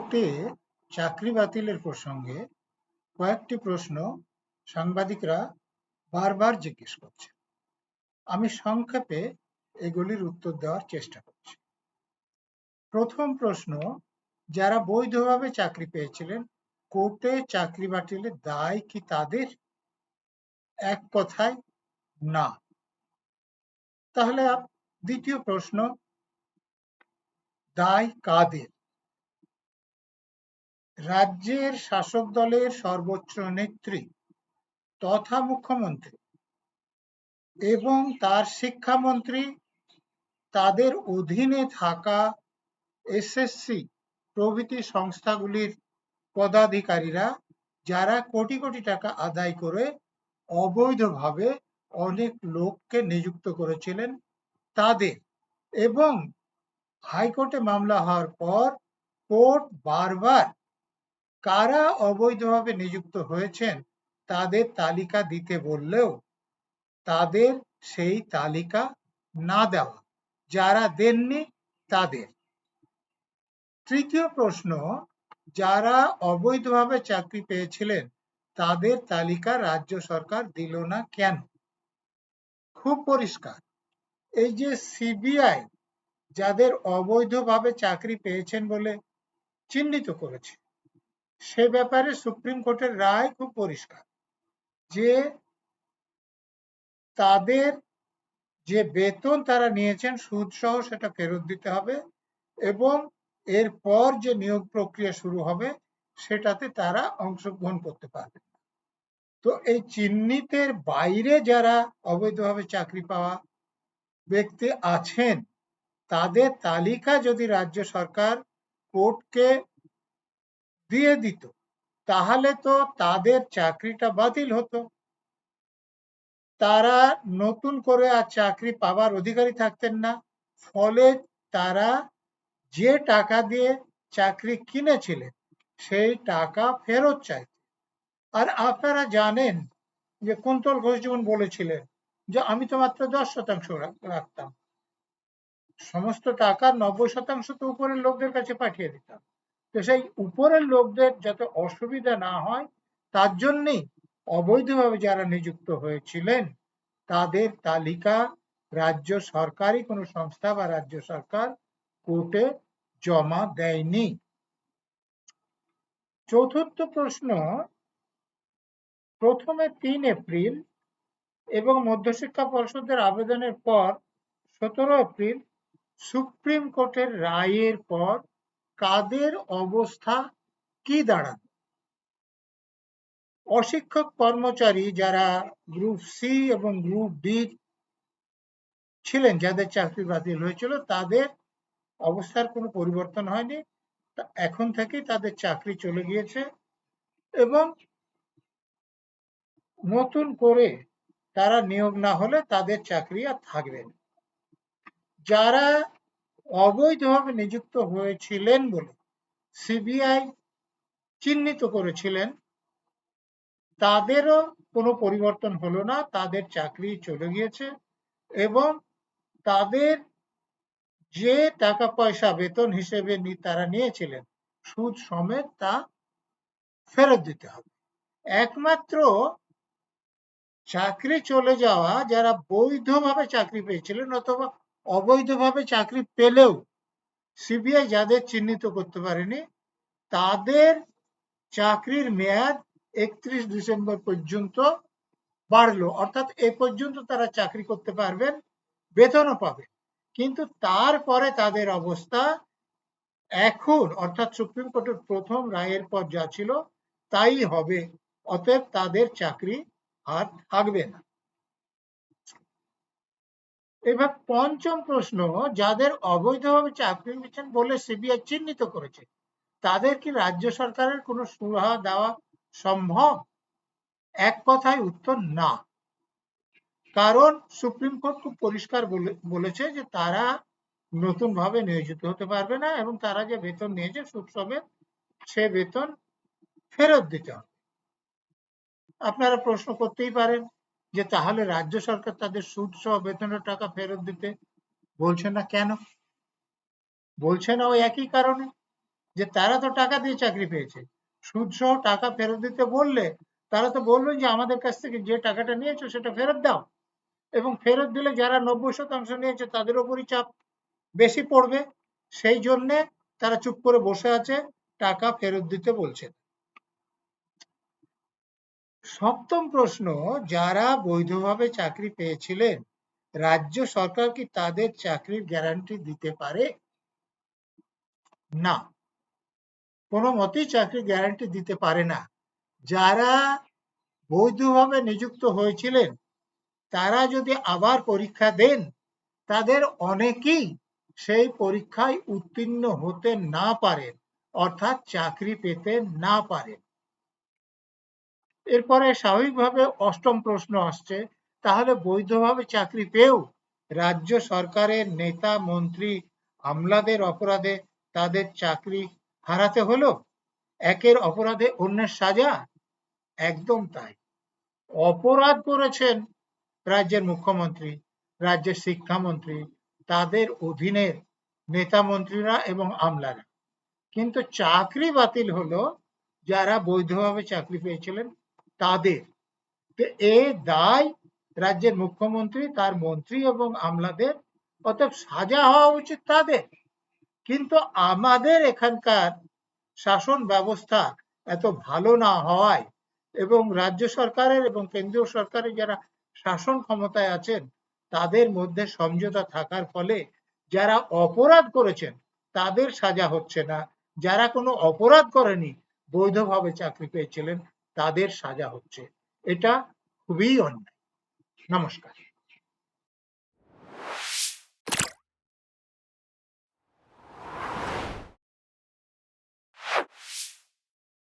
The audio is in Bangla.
কোর্টে চাকরি বাতিলের প্রসঙ্গে কয়েকটি প্রশ্ন সাংবাদিকরা বারবার জিজ্ঞেস করছে। আমি সংক্ষেপে এগুলির উত্তর দেওয়ার চেষ্টা করছি। প্রথম প্রশ্ন, যারা বৈধভাবে চাকরি পেয়েছিলেন, কোর্টে চাকরি বাতিলের দায় কি তাদের? এক কথায় না। তাহলে দ্বিতীয় প্রশ্ন, দায় কাদের? রাজ্যের শাসক দলের সর্বোচ্চ নেত্রী তথা মুখ্যমন্ত্রী এবং তার শিক্ষামন্ত্রী, তাদের অধীনে থাকা এসএসসি প্রভৃতি সংস্থাগুলির পদাধিকারীরা, যারা কোটি কোটি টাকা আদায় করে অবৈধভাবে অনেক লোককে নিযুক্ত করেছিলেন তাদের। এবং হাইকোর্টে মামলা হওয়ার পর কোর্ট বারবার কারা অবৈধভাবে নিযুক্ত হয়েছেন তাদের তালিকা দিতে বললেও তাদের সেই তালিকা না দেওয়া, যারা দেননি তাদের। তৃতীয় প্রশ্ন, যারা অবৈধভাবে চাকরি পেয়েছিলেন তাদের তালিকা রাজ্য সরকার দিল না কেন? খুব পরিষ্কার, এই যে সিবিআই যাদের অবৈধভাবে চাকরি পেয়েছেন বলে চিহ্নিত করেছে, সে ব্যাপারে সুপ্রিম কোর্টের রায় খুব পরিষ্কার যে তাদের যে বেতন তারা নিয়েছেন সুদ সহ সেটা ফেরত দিতে হবে এবং এরপর যে নিয়োগ প্রক্রিয়া শুরু হবে সেটাতে তারা অংশগ্রহণ করতে পারবে। তো এই চিহ্নিতের বাইরে যারা অবৈধভাবে চাকরি পাওয়া ব্যক্তি আছেন তাদের তালিকা যদি রাজ্য সরকার কোর্টকে দিয়ে দিত তাহলে তো তাদের চাকরিটা বাতিল হতো, তারা নতুন করে আর চাকরি পাবার অধিকারী থাকতেন না। ফলে তারা যে টাকা দিয়ে চাকরি কিনেছিলেন সেই টাকা ফেরত চাইতেন। আর আপনারা জানেন যে কুন্তল ঘোষ যেমন বলেছিলেন যে আমি তো মাত্র 10% রাখতাম, সমস্ত টাকার 90% তো উপরের লোকদের কাছে পাঠিয়ে দিতাম। তো সেই উপরের লোকদের যাতে অসুবিধা না হয় তার জন্যই অবৈধভাবে যারা নিযুক্ত হয়েছিলেন তাদের তালিকা রাজ্য সরকারি কোনো সংস্থা বা রাজ্য সরকার কোর্টে জমা দেয়নি। চতুর্থ প্রশ্ন, প্রথমে 3 এপ্রিল এবং মধ্যশিক্ষা পর্ষদের আবেদনের পর 17 এপ্রিল সুপ্রিম কোর্টের রায়ের পর কাদের অবস্থা কি দাঁড়াবে? অশিক্ষক কর্মচারী যারা গ্রুপ সি এবং গ্রুপ ডি ছিলেন, যাদের চাকরি বাতিল হয়েছিল, তাদের অবস্থার কোনো পরিবর্তন হয়নি। এখন থেকেই তাদের চাকরি চলে গিয়েছে এবং নতুন করে তারা নিয়োগ না হলে তাদের চাকরি আর থাকবে না। যারা অবৈধভাবে নিযুক্ত হয়েছিলেন বলে সিবিআই চিহ্নিত করেছিলেন তাদেরও কোনো পরিবর্তন হলো না, তাদের চাকরি চলে গিয়েছে এবং তাদের যে টাকা পয়সা বেতন হিসেবে তারা নিয়েছিলেন সুদ সমেত তা ফেরত দিতে হবে। একমাত্র চাকরি চলে যাওয়া যারা বৈধভাবে চাকরি পেয়েছিলেন অথবা অবৈধভাবে চাকরি পেলেও সিবিআই যাদের চিহ্নিত করতে পারেনি তাদের চাকরির মেয়াদ 31 ডিসেম্বর পর্যন্ত বাড়লো, অর্থাৎ এ পর্যন্ত তারা চাকরি করতে পারবেন, বেতনও পাবেন। কিন্তু তারপরে তাদের অবস্থা এখন অর্থাৎ সুপ্রিম কোর্টের প্রথম রায়ের পর যা ছিল তাই হবে, অতএব তাদের চাকরি আর থাকবে না। এবার পঞ্চম প্রশ্ন, যাদের অবৈধভাবে চাকরি নিয়েছেন বলে সিবিআই চিহ্নিত করেছে তাদের কি রাজ্য সরকারের কোনো সুরাহা দেওয়া সম্ভব? এক কথায় উত্তর না। কারণ সুপ্রিম কোর্ট খুব পরিষ্কার বলেছে যে তারা নতুন ভাবে নিয়োজিত হতে পারবে না এবং তারা যে বেতন নিয়েছে সুদ সমেত সে বেতন ফেরত দিতে হবে। আপনারা প্রশ্ন করতেই পারেন যে তাহলে রাজ্য সরকার তাদের সুদ সহ বেতনের টাকা ফেরত দিতে বলছে না কেন? বলছে না ওই একই কারণে, যে তারা তো টাকা দিয়ে চাকরি পেয়েছে, সুদ সহ টাকা ফেরত দিতে বললে তারা তো বলবেন যে আমাদের কাছ থেকে যে টাকাটা নিয়েছো সেটা ফেরত দাও, এবং ফেরত দিলে যারা 90% নিয়েছে তাদের উপরই চাপ বেশি পড়বে। সেই জন্যে তারা চুপ করে বসে আছে, টাকা ফেরত দিতে বলছে। সপ্তম প্রশ্ন, যারা বৈধভাবে চাকরি পেয়েছিলেন রাজ্য সরকার কি তাদের চাকরির গ্যারান্টি দিতে পারে? না, কোনো মতেই চাকরির গ্যারান্টি দিতে পারে না। যারা বৈধভাবে নিযুক্ত হয়েছিলেন তারা যদি আবার পরীক্ষা দেন, তাদের অনেকেই সেই পরীক্ষায় উত্তীর্ণ হতে না পারেন, অর্থাৎ চাকরি পেতে না পারেন। এরপরে স্বাভাবিকভাবে অষ্টম প্রশ্ন আসছে, তাহলে বৈধভাবে চাকরি পেয়েও রাজ্য সরকারের নেতা মন্ত্রী আমলাদের অপরাধে তাদের চাকরি হারাতে হলো? একের অপরাধে অন্যের সাজা? একদম তাই। অপরাধ করেছেন রাজ্যের মুখ্যমন্ত্রী, রাজ্যের শিক্ষামন্ত্রী, তাদের অধীনের নেতা মন্ত্রীরা এবং আমলারা, কিন্তু চাকরি বাতিল হলো যারা বৈধভাবে চাকরি পেয়েছিলেন তাদের। এ দায় রাজ্যের মুখ্যমন্ত্রী, তার মন্ত্রী এবং আমলাদের, অতএব সাজা হওয়া উচিত তাদের। কিন্তু আমাদের এখানকার শাসন ব্যবস্থা এত ভালো না হওয়ায় এবং রাজ্য সরকারের এবং কেন্দ্রীয় সরকারের যারা শাসন ক্ষমতায় আছেন তাদের মধ্যে সমঝোতা থাকার ফলে যারা অপরাধ করেছেন তাদের সাজা হচ্ছে না, যারা কোনো অপরাধ করেনি বৈধভাবে চাকরি পেয়েছিলেন তাদের সাজা হচ্ছে। এটা খুবই অন্যায়। নমস্কার।